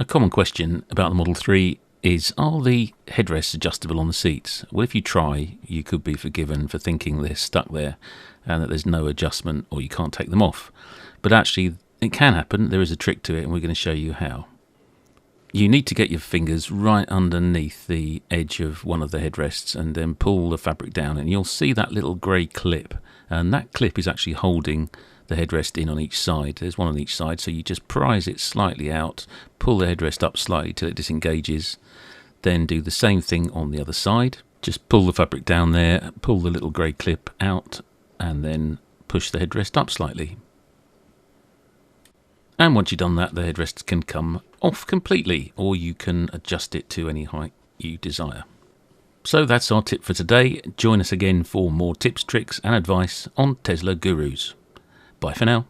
common question about the Model 3 is, are the headrests adjustable on the seats? Well, if you try, you could be forgiven for thinking they're stuck there and that there's no adjustment or you can't take them off. But actually, it can happen. There is a trick to it, and we're going to show you how. You need to get your fingers right underneath the edge of one of the headrests and then pull the fabric down, and you'll see that little grey clip. And that clip is actually holding the headrest in on each side. There's one on each side, so you just prise it slightly out, pull the headrest up slightly till it disengages, then do the same thing on the other side. Just pull the fabric down there, pull the little grey clip out, and then push the headrest up slightly. And once you've done that, the headrest can come off completely, or you can adjust it to any height you desire. So that's our tip for today. Join us again for more tips, tricks and advice on Tesla Gurus. Bye for now.